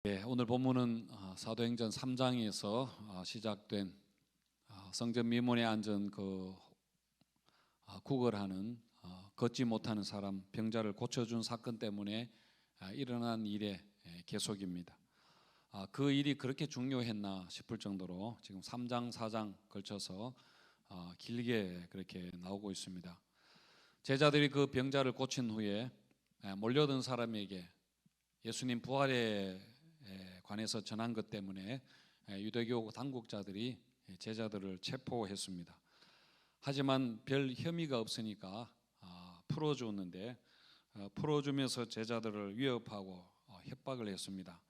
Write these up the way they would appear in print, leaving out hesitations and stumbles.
오늘 본문은 사도행전 3장에서 시작된 성전 미문에 앉은 구걸하는 걷지 못하는 사람 병자를 고쳐준 사건 때문에 일어난 일의 계속입니다. 그 일이 그렇게 중요했나 싶을 정도로 지금 3장 4장 걸쳐서 길게 그렇게 나오고 있습니다. 제자들이 그 병자를 고친 후에 몰려든 사람에게 예수님 부활에 관해서 전한 것 때문에 유대교 당국자들이 제자들을 체포했습니다. 하지만 별 혐의가 없으니까 풀어주었는데 풀어주면서 제자들을 위협하고 협박을 했습니다.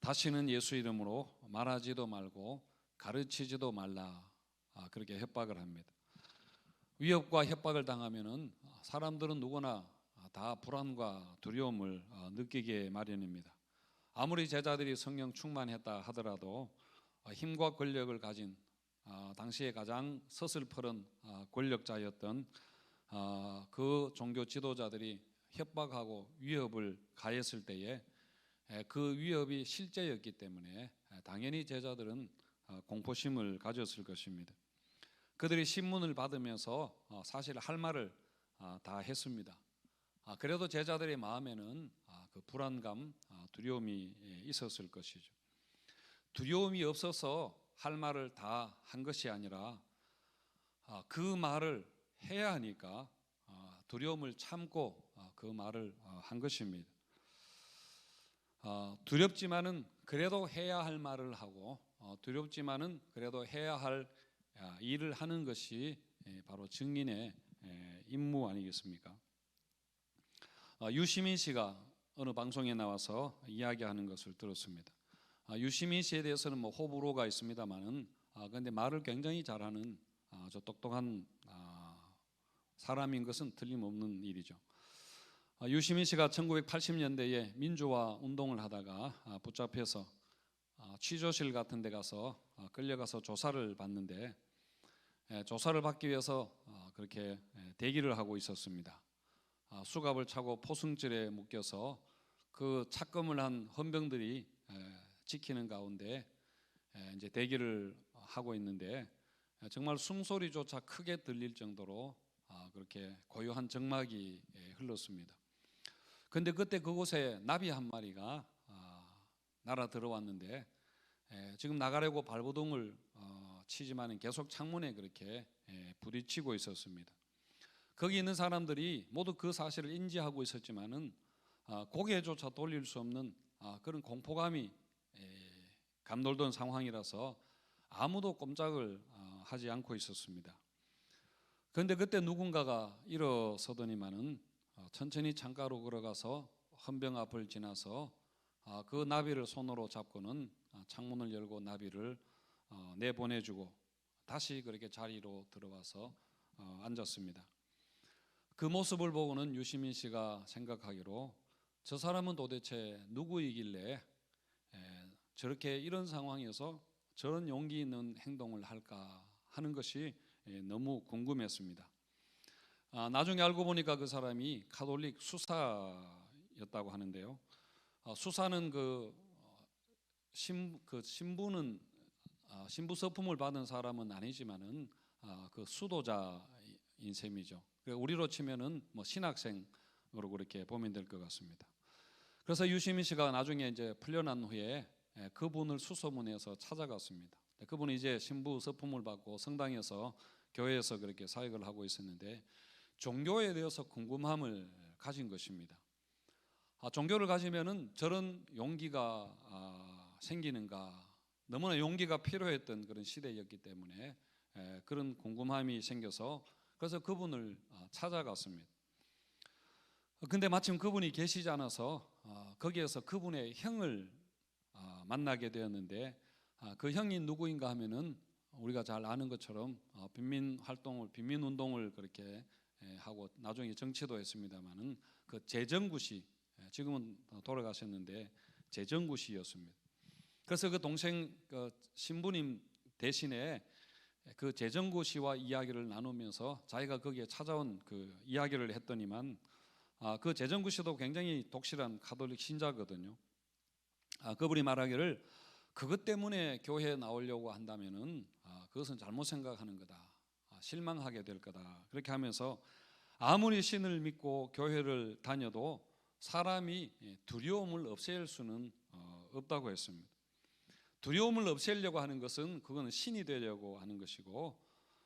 다시는 예수 이름으로 말하지도 말고 가르치지도 말라, 그렇게 협박을 합니다. 위협과 협박을 당하면은 사람들은 누구나 다 불안과 두려움을 느끼게 마련입니다. 아무리 제자들이 성령 충만했다 하더라도 힘과 권력을 가진 당시에 가장 서슬퍼런 권력자였던 그 종교 지도자들이 협박하고 위협을 가했을 때에 그 위협이 실제였기 때문에 당연히 제자들은 공포심을 가졌을 것입니다. 그들이 신문을 받으면서 사실 할 말을 다 했습니다. 그래도 제자들의 마음에는 그 불안감, 두려움이 있었을 것이죠. 두려움이 없어서 할 말을 다 한 것이 아니라 그 말을 해야 하니까 두려움을 참고 그 말을 한 것입니다. 두렵지만은 그래도 해야 할 말을 하고 두렵지만은 그래도 해야 할 일을 하는 것이 바로 증인의 임무 아니겠습니까? 유시민 씨가 어느 방송에 나와서 이야기하는 것을 들었습니다. 유시민 씨에 대해서는 호불호가 있습니다만은 그런데 말을 굉장히 잘하는 아주 똑똑한 사람인 것은 틀림없는 일이죠. 유시민 씨가 1980년대에 민주화 운동을 하다가 붙잡혀서 취조실 같은 데 가서 끌려가서 조사를 받는데 조사를 받기 위해서 그렇게 대기를 하고 있었습니다. 수갑을 차고 포승줄에 묶여서 그 착금을 한 헌병들이 지키는 가운데 이제 대기를 하고 있는데 정말 숨소리조차 크게 들릴 정도로 그렇게 고요한 적막이 흘렀습니다. 그런데 그때 그곳에 나비 한 마리가 날아 들어왔는데 지금 나가려고 발버둥을 치지만은 계속 창문에 그렇게 부딪히고 있었습니다. 거기 있는 사람들이 모두 그 사실을 인지하고 있었지만은 고개조차 돌릴 수 없는 그런 공포감이 감돌던 상황이라서 아무도 꼼짝을 하지 않고 있었습니다. 그런데 그때 누군가가 일어서더니만은 천천히 창가로 걸어가서 헌병 앞을 지나서 그 나비를 손으로 잡고는 창문을 열고 나비를 내보내주고 다시 그렇게 자리로 들어와서 앉았습니다. 그 모습을 보고는 유시민 씨가 생각하기로 저 사람은 도대체 누구이길래 저렇게 이런 상황에서 저런 용기 있는 행동을 할까 하는 것이 너무 궁금했습니다. 나중에 알고 보니까 그 사람이 가톨릭 수사였다고 하는데요. 수사는 신부는 신부 서품을 받은 사람은 아니지만은 그 수도자인 셈이죠. 우리로 치면은 신학생으로 그렇게 보면 될 것 같습니다. 그래서 유시민 씨가 나중에 이제 풀려난 후에 그분을 수소문해서 찾아갔습니다. 그분은 이제 신부 서품을 받고 성당에서 교회에서 그렇게 사역을 하고 있었는데 종교에 대해서 궁금함을 가진 것입니다. 종교를 가지면은 저런 용기가 생기는가, 너무나 용기가 필요했던 그런 시대였기 때문에 그런 궁금함이 생겨서 그래서 그분을 찾아갔습니다. 근데 마침 그분이 계시지 않아서 거기에서 그분의 형을 만나게 되었는데 그 형이 누구인가 하면은 우리가 잘 아는 것처럼 빈민 운동을 그렇게 하고 나중에 정치도 했습니다만은 그 재정구 씨, 지금은 돌아가셨는데 재정구 씨였습니다. 그래서 그 동생 신부님 대신에 그 재정구 씨와 이야기를 나누면서 자기가 거기에 찾아온 그 이야기를 했더니만 그 재정구 씨도 굉장히 독실한 가톨릭 신자거든요. 그분이 말하기를 그것 때문에 교회에 나오려고 한다면은 그것은 잘못 생각하는 거다. 실망하게 될 거다. 그렇게 하면서 아무리 신을 믿고 교회를 다녀도 사람이 두려움을 없앨 수는 없다고 했습니다. 두려움을 없애려고 하는 것은 그거는 신이 되려고 하는 것이고,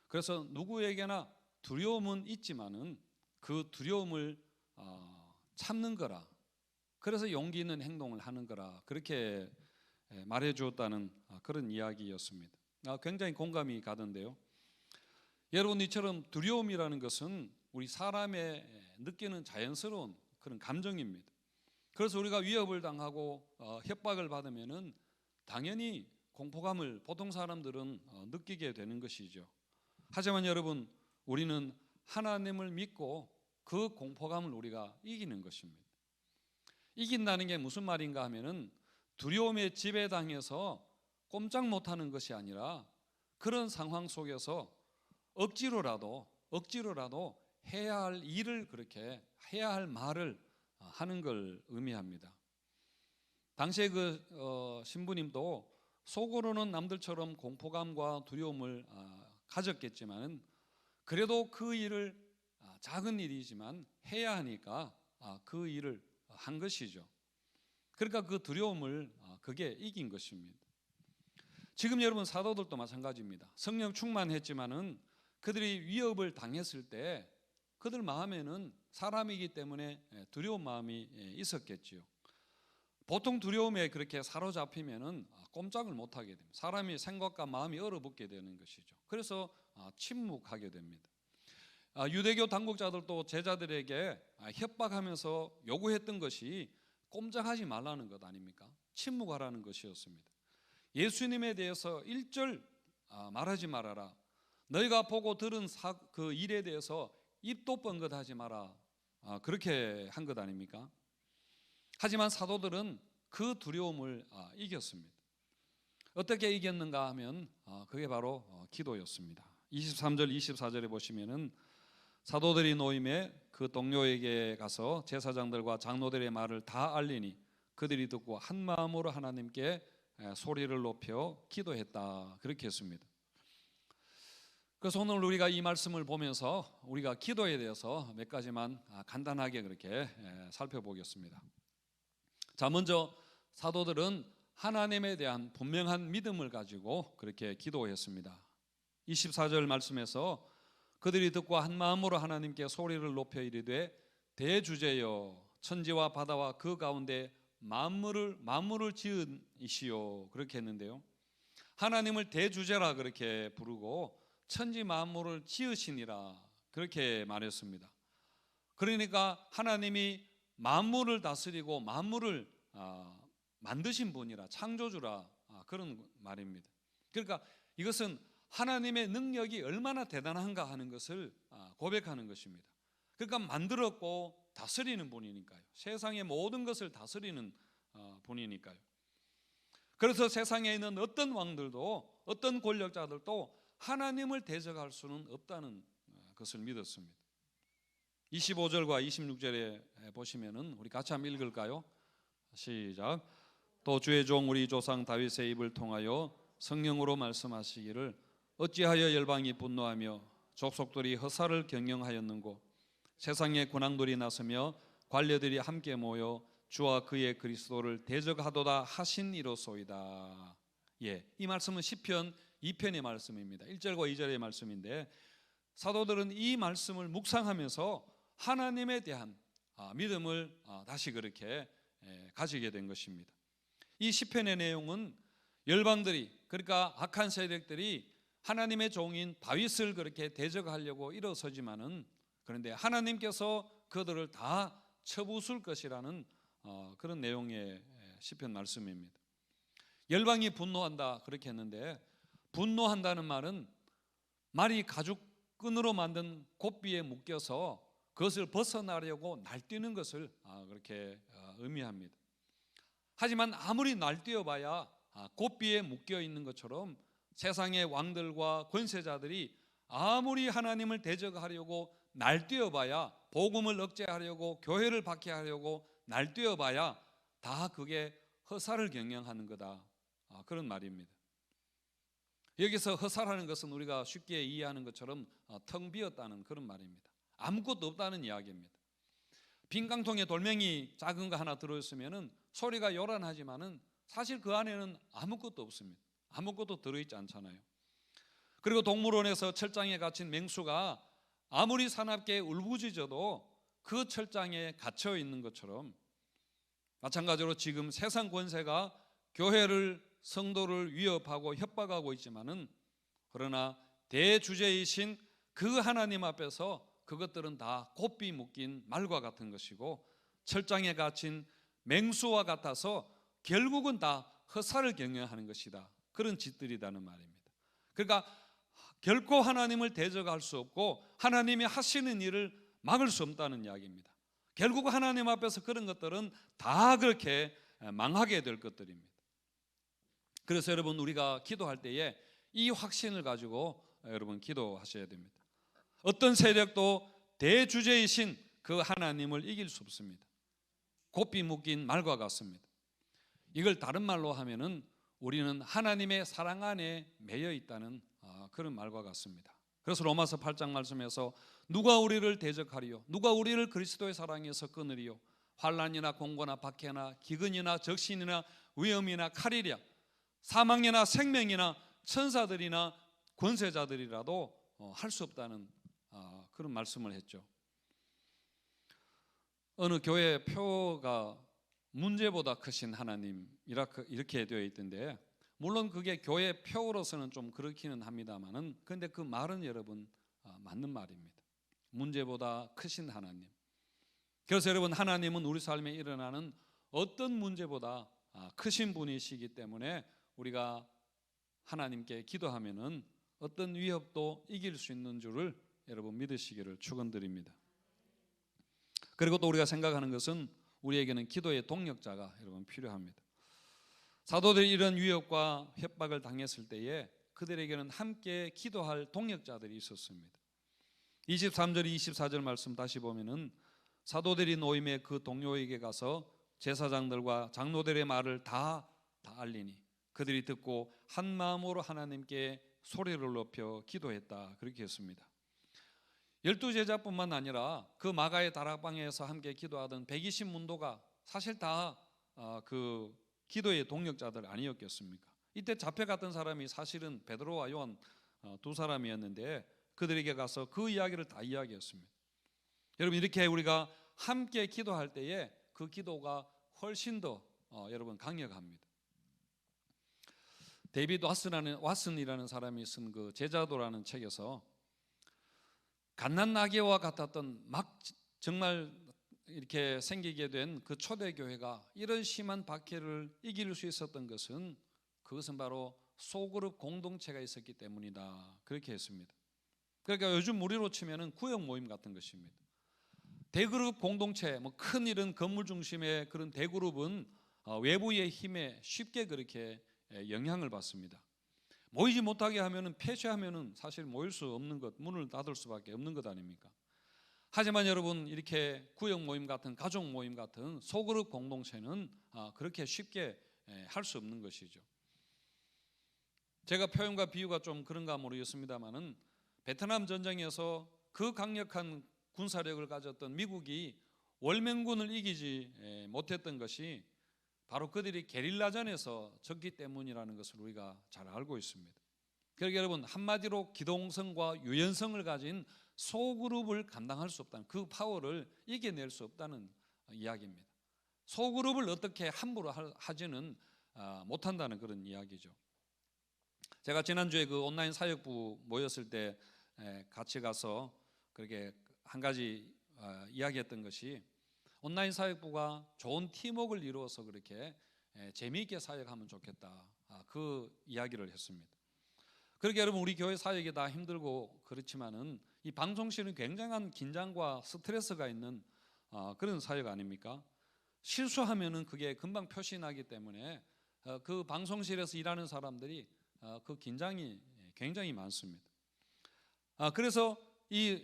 그래서 누구에게나 두려움은 있지만은 그 두려움을 참는 거라. 그래서 용기 있는 행동을 하는 거라. 그렇게 말해 주었다는 그런 이야기였습니다. 굉장히 공감이 가던데요. 여러분, 이처럼 두려움이라는 것은 우리 사람의 느끼는 자연스러운 그런 감정입니다. 그래서 우리가 위협을 당하고 협박을 받으면은 당연히 공포감을 보통 사람들은 느끼게 되는 것이죠. 하지만 여러분, 우리는 하나님을 믿고 그 공포감을 우리가 이기는 것입니다. 이긴다는 게 무슨 말인가 하면은 두려움에 지배당해서 꼼짝 못하는 것이 아니라 그런 상황 속에서 억지로라도 해야 할 일을, 그렇게 해야 할 말을 하는 걸 의미합니다. 당시에 그 신부님도 속으로는 남들처럼 공포감과 두려움을 가졌겠지만 그래도 그 일을, 작은 일이지만 해야 하니까 그 일을 한 것이죠. 그러니까 그 두려움을 그게 이긴 것입니다. 지금 여러분, 사도들도 마찬가지입니다. 성령 충만했지만은 그들이 위협을 당했을 때 그들 마음에는 사람이기 때문에 두려운 마음이 있었겠지요. 보통 두려움에 그렇게 사로잡히면은 꼼짝을 못하게 됩니다. 사람이 생각과 마음이 얼어붙게 되는 것이죠. 그래서 침묵하게 됩니다. 유대교 당국자들도 제자들에게 협박하면서 요구했던 것이 꼼짝하지 말라는 것 아닙니까? 침묵하라는 것이었습니다. 예수님에 대해서 일절 말하지 말아라. 너희가 보고 들은 그 일에 대해서 입도 뻥긋하지 마라. 그렇게 한 것 아닙니까? 하지만 사도들은 그 두려움을 이겼습니다. 어떻게 이겼는가 하면 그게 바로 기도였습니다. 23절 24절에 보시면은 사도들이 노임에 그 동료에게 가서 제사장들과 장로들의 말을 다 알리니 그들이 듣고 한 마음으로 하나님께 소리를 높여 기도했다. 그렇게 했습니다. 그래서 오늘 우리가 이 말씀을 보면서 우리가 기도에 대해서 몇 가지만 간단하게 그렇게 살펴보겠습니다. 자, 먼저 사도들은 하나님에 대한 분명한 믿음을 가지고 그렇게 기도했습니다. 24절 말씀에서 그들이 듣고 한 마음으로 하나님께 소리를 높여 이르되 대주제여 천지와 바다와 그 가운데 만물을 지은 이시요, 그렇게 했는데요. 하나님을 대주제라 그렇게 부르고 천지 만물을 지으시니라 그렇게 말했습니다. 그러니까 하나님이 만물을 다스리고 만물을 만드신 분이라, 창조주라, 그런 말입니다. 그러니까 이것은 하나님의 능력이 얼마나 대단한가 하는 것을 고백하는 것입니다. 그러니까 만들었고 다스리는 분이니까요. 세상의 모든 것을 다스리는 분이니까요. 그래서 세상에 있는 어떤 왕들도 어떤 권력자들도 하나님을 대적할 수는 없다는 것을 믿었습니다. 25절과 26절에 보시면은 우리 같이 한번 읽을까요? 시작. 또 주의 종 우리 조상 다윗의 입을 통하여 성령으로 말씀하시기를 어찌하여 열방이 분노하며 족속들이 허사를 경영하였는고 세상의 군왕들이 나서며 관료들이 함께 모여 주와 그의 그리스도를 대적하도다 하신 이로소이다. 이 말씀은 시편 2편의 말씀입니다. 1절과 2절의 말씀인데 사도들은 이 말씀을 묵상하면서 하나님에 대한 믿음을 다시 그렇게 가지게 된 것입니다. 이 시편의 내용은 열방들이, 그러니까 악한 세력들이 하나님의 종인 다윗을 그렇게 대적하려고 일어서지만은 그런데 하나님께서 그들을 다 쳐부술 것이라는 그런 내용의 시편 말씀입니다. 열방이 분노한다 그렇게 했는데 분노한다는 말은 말이 가죽끈으로 만든 곱비에 묶여서 그것을 벗어나려고 날뛰는 것을 그렇게 의미합니다. 하지만 아무리 날뛰어봐야 곱비에 묶여 있는 것처럼 세상의 왕들과 권세자들이 아무리 하나님을 대적하려고 날뛰어봐야, 복음을 억제하려고 교회를 박해하려고 날뛰어봐야 다 그게 허사를 경영하는 거다. 그런 말입니다. 여기서 허사라는 것은 우리가 쉽게 이해하는 것처럼 텅 비었다는 그런 말입니다. 아무것도 없다는 이야기입니다. 빈 깡통에 돌멩이 작은 거 하나 들어있으면 소리가 요란하지만은 사실 그 안에는 아무것도 없습니다. 아무것도 들어있지 않잖아요. 그리고 동물원에서 철장에 갇힌 맹수가 아무리 사납게 울부짖어도 그 철장에 갇혀 있는 것처럼, 마찬가지로 지금 세상 권세가 교회를, 성도를 위협하고 협박하고 있지만은, 그러나 대주제이신 그 하나님 앞에서 그것들은 다 곱비 묶인 말과 같은 것이고 철장에 갇힌 맹수와 같아서 결국은 다 허사를 경영하는 것이다. 그런 짓들이라는 말입니다. 그러니까 결코 하나님을 대적할 수 없고 하나님이 하시는 일을 막을 수 없다는 이야기입니다. 결국 하나님 앞에서 그런 것들은 다 그렇게 망하게 될 것들입니다. 그래서 여러분, 우리가 기도할 때에 이 확신을 가지고 여러분 기도하셔야 됩니다. 어떤 세력도 대주제이신 그 하나님을 이길 수 없습니다. 곱비 묶인 말과 같습니다. 이걸 다른 말로 하면은 우리는 하나님의 사랑 안에 매여 있다는 그런 말과 같습니다. 그래서 로마서 8장 말씀에서 누가 우리를 대적하리요? 누가 우리를 그리스도의 사랑에서 끊으리요? 환난이나 공고나 박해나 기근이나 적신이나 위험이나 칼이랴, 사망이나 생명이나 천사들이나 권세자들이라도 할 수 없다는 그런 말씀을 했죠. 어느 교회 표가 문제보다 크신 하나님 이렇게 되어 있던데, 물론 그게 교회 표로서는 좀 그렇기는 합니다만은, 근데 그 말은 여러분 맞는 말입니다. 문제보다 크신 하나님. 그래서 여러분, 하나님은 우리 삶에 일어나는 어떤 문제보다 크신 분이시기 때문에 우리가 하나님께 기도하면은 어떤 위협도 이길 수 있는 줄을 여러분 믿으시기를 축원드립니다. 그리고 또 우리가 생각하는 것은 우리에게는 기도의 동력자가 여러분 필요합니다. 사도들이 이런 위협과 협박을 당했을 때에 그들에게는 함께 기도할 동력자들이 있었습니다. 23절 24절 말씀 다시 보면은 사도들이 노임의 그 동료에게 가서 제사장들과 장로들의 말을 다 알리니 그들이 듣고 한 마음으로 하나님께 소리를 높여 기도했다, 그렇게 했습니다. 12제자뿐만 아니라 그 마가의 다락방에서 함께 기도하던 120문도가 사실 다 그 기도의 동력자들 아니었겠습니까? 이때 잡혀갔던 사람이 사실은 베드로와 요한 두 사람이었는데 그들에게 가서 그 이야기를 다 이야기했습니다. 여러분, 이렇게 우리가 함께 기도할 때에 그 기도가 훨씬 더 여러분 강력합니다. 데이비드 왓슨이라는 사람이 쓴 그 제자도라는 책에서 갓난나귀와 같았던 막 정말 이렇게 생기게 된 그 초대교회가 이런 심한 박해를 이길 수 있었던 것은 그것은 바로 소그룹 공동체가 있었기 때문이다, 그렇게 했습니다. 그러니까 요즘 우리로 치면은 구역 모임 같은 것입니다. 대그룹 공동체, 뭐 큰 이런 건물 중심의 그런 대그룹은 외부의 힘에 쉽게 그렇게 영향을 받습니다. 모이지 못하게 하면은, 폐쇄하면은 사실 모일 수 없는 것, 문을 닫을 수밖에 없는 것 아닙니까? 하지만 여러분, 이렇게 구역 모임 같은, 가족 모임 같은 소그룹 공동체는 그렇게 쉽게 할 수 없는 것이죠. 제가 표현과 비유가 좀 그런가 모르겠습니다만은 베트남 전쟁에서 그 강력한 군사력을 가졌던 미국이 월맹군을 이기지 못했던 것이 바로 그들이 게릴라전에서 졌기 때문이라는 것을 우리가 잘 알고 있습니다. 그러니까 여러분, 한마디로 기동성과 유연성을 가진 소그룹을 감당할 수 없다는, 그 파워를 이겨낼 수 없다는 이야기입니다. 소그룹을 어떻게 함부로 하지는 못한다는 그런 이야기죠. 제가 지난주에 그 온라인 사역부 모였을 때 같이 가서 그렇게 한 가지 이야기했던 것이, 온라인 사역부가 좋은 팀워크를 이루어서 그렇게 재미있게 사역하면 좋겠다, 그 이야기를 했습니다. 그렇게 여러분, 우리 교회 사역이 다 힘들고 그렇지만은 이 방송실은 굉장한 긴장과 스트레스가 있는 그런 사역 아닙니까? 실수하면은 그게 금방 표시나기 때문에 그 방송실에서 일하는 사람들이 그 긴장이 굉장히 많습니다. 그래서 이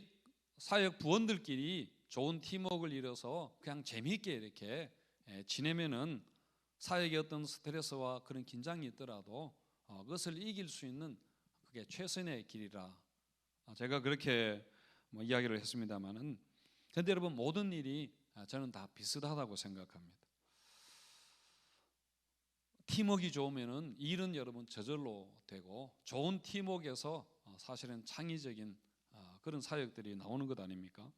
사역 부원들끼리 좋은 팀워크를 이뤄서 그냥 재미있게 이렇게 지내면은 사역에 어떤 스트레스와 그런 긴장이 있더라도 그것을 이길 수 있는 그게 최선의 길이라 제가 그렇게 이야기를 했습니다만은, 근데 여러분 모든 일이 저는 다 비슷하다고 생각합니다. 팀워크가 좋으면은 일은 여러분 저절로 되고, 좋은 팀워크에서 사실은 창의적인 그런 사역들이 나오는 것 아닙니까?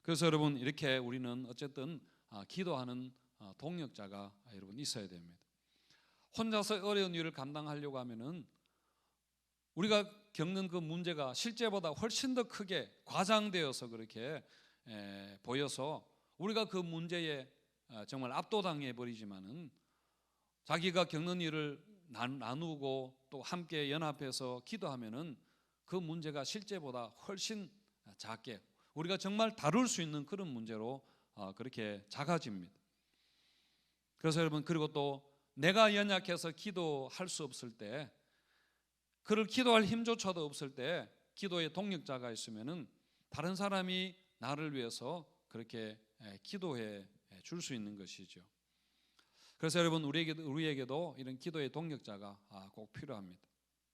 그래서 여러분 이렇게 우리는 어쨌든 기도하는 동력자가 여러분 있어야 됩니다. 혼자서 어려운 일을 감당하려고 하면은 우리가 겪는 그 문제가 실제보다 훨씬 더 크게 과장되어서 그렇게 보여서 우리가 그 문제에 정말 압도당해 버리지만은, 자기가 겪는 일을 나누고 또 함께 연합해서 기도하면은 그 문제가 실제보다 훨씬 작게 우리가 정말 다룰 수 있는 그런 문제로 그렇게 작아집니다. 그래서 여러분, 그리고 또 내가 연약해서 기도할 수 없을 때, 그를 기도할 힘조차도 없을 때 기도의 동력자가 있으면은 다른 사람이 나를 위해서 그렇게 기도해 줄 수 있는 것이죠. 그래서 여러분 우리에게도 이런 기도의 동력자가 꼭 필요합니다.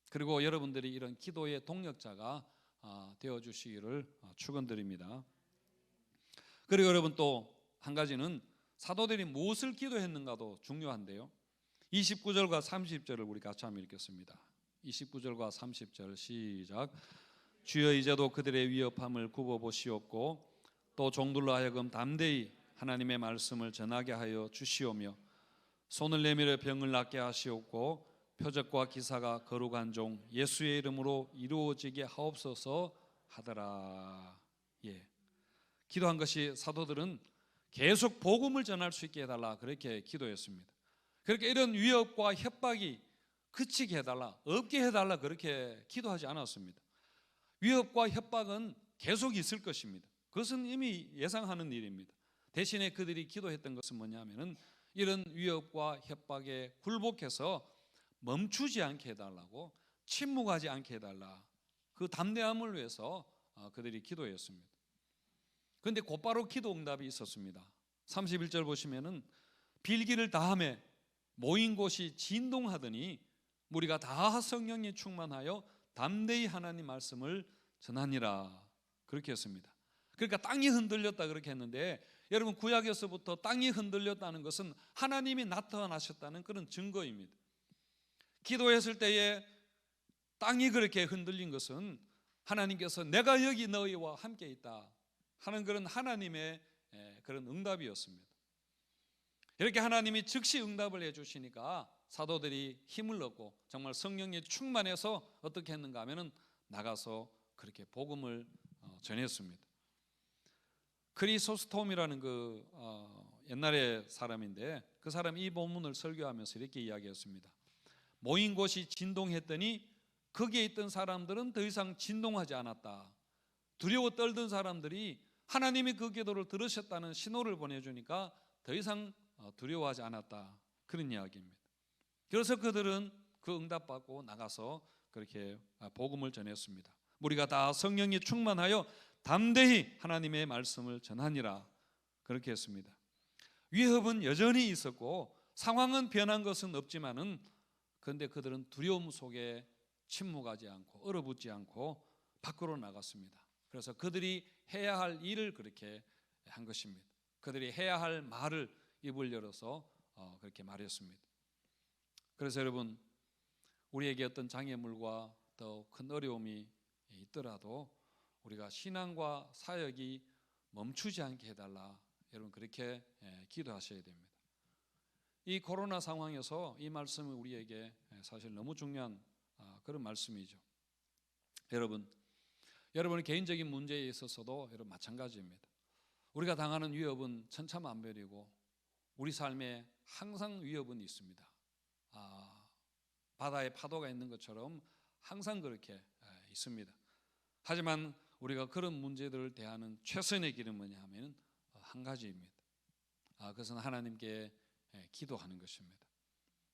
그리고 여러분들이 이런 기도의 동력자가 되어 주시기를 축원드립니다. 그리고 여러분 또 한 가지는 사도들이 무엇을 기도했는가도 중요한데요. 29절과 30절을 우리 같이 한번 읽겠습니다. 29절과 30절 시작. 주여 이제도 그들의 위협함을 굽어보시옵고 또 종들로 하여금 담대히 하나님의 말씀을 전하게 하여 주시오며 손을 내밀어 병을 낫게 하시옵고 표적과 기사가 거룩한 종 예수의 이름으로 이루어지게 하옵소서 하더라. 기도한 것이, 사도들은 계속 복음을 전할 수 있게 해달라 그렇게 기도했습니다. 그렇게 이런 위협과 협박이 그치게 해달라, 없게 해달라 그렇게 기도하지 않았습니다. 위협과 협박은 계속 있을 것입니다. 그것은 이미 예상하는 일입니다. 대신에 그들이 기도했던 것은 뭐냐면은 이런 위협과 협박에 굴복해서 멈추지 않게 해달라고, 침묵하지 않게 해달라, 그 담대함을 위해서 그들이 기도했습니다. 그런데 곧바로 기도 응답이 있었습니다. 31절 보시면은 빌기를 다하매 모인 곳이 진동하더니 무리가 다 성령이 충만하여 담대히 하나님 말씀을 전하니라 그렇게 했습니다. 그러니까 땅이 흔들렸다 그렇게 했는데, 여러분 구약에서부터 땅이 흔들렸다는 것은 하나님이 나타나셨다는 그런 증거입니다. 기도했을 때에 땅이 그렇게 흔들린 것은 하나님께서 내가 여기 너희와 함께 있다 하는 그런 하나님의 그런 응답이었습니다. 이렇게 하나님이 즉시 응답을 해주시니까 사도들이 힘을 얻고 정말 성령이 충만해서 어떻게 했는가 하면은 나가서 그렇게 복음을 전했습니다. 크리소스톰이라는 그 옛날의 사람인데, 그 사람이 이 본문을 설교하면서 이렇게 이야기했습니다. 모인 곳이 진동했더니 거기에 있던 사람들은 더 이상 진동하지 않았다. 두려워 떨던 사람들이 하나님이 그 기도를 들으셨다는 신호를 보내주니까 더 이상 두려워하지 않았다, 그런 이야기입니다. 그래서 그들은 그 응답받고 나가서 그렇게 복음을 전했습니다. 우리가 다 성령이 충만하여 담대히 하나님의 말씀을 전하니라 그렇게 했습니다. 위협은 여전히 있었고 상황은 변한 것은 없지만은, 그런데 그들은 두려움 속에 침묵하지 않고 얼어붙지 않고 밖으로 나갔습니다. 그래서 그들이 해야 할 일을 그렇게 한 것입니다. 그들이 해야 할 말을 입을 열어서 그렇게 말했습니다. 그래서 여러분, 우리에게 어떤 장애물과 더 큰 어려움이 있더라도 우리가 신앙과 사역이 멈추지 않게 해달라, 여러분 그렇게 기도하셔야 됩니다. 이 코로나 상황에서 이 말씀은 우리에게 사실 너무 중요한 그런 말씀이죠. 여러분의 개인적인 문제에 있어서도 여러분 마찬가지입니다. 우리가 당하는 위협은 천차만별이고 우리 삶에 항상 위협은 있습니다. 바다에 파도가 있는 것처럼 항상 그렇게 있습니다. 하지만 우리가 그런 문제들을 대하는 최선의 길은 뭐냐 하면 한 가지입니다. 그것은 하나님께 기도하는 것입니다.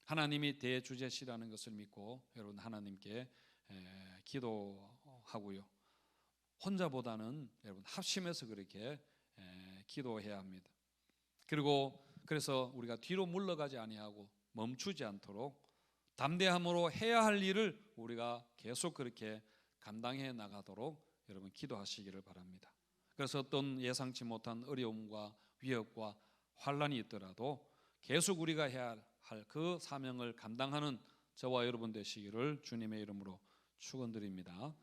하나님이 대주제시라는 것을 믿고 여러분 하나님께 기도하고요. 혼자보다는 여러분 합심해서 그렇게 기도해야 합니다. 그리고 그래서 우리가 뒤로 물러가지 아니하고 멈추지 않도록 담대함으로 해야 할 일을 우리가 계속 그렇게 감당해 나가도록 여러분 기도하시기를 바랍니다. 그래서 어떤 예상치 못한 어려움과 위협과 환란이 있더라도 계속 우리가 해야 할 그 사명을 감당하는 저와 여러분 되시기를 주님의 이름으로 축원드립니다.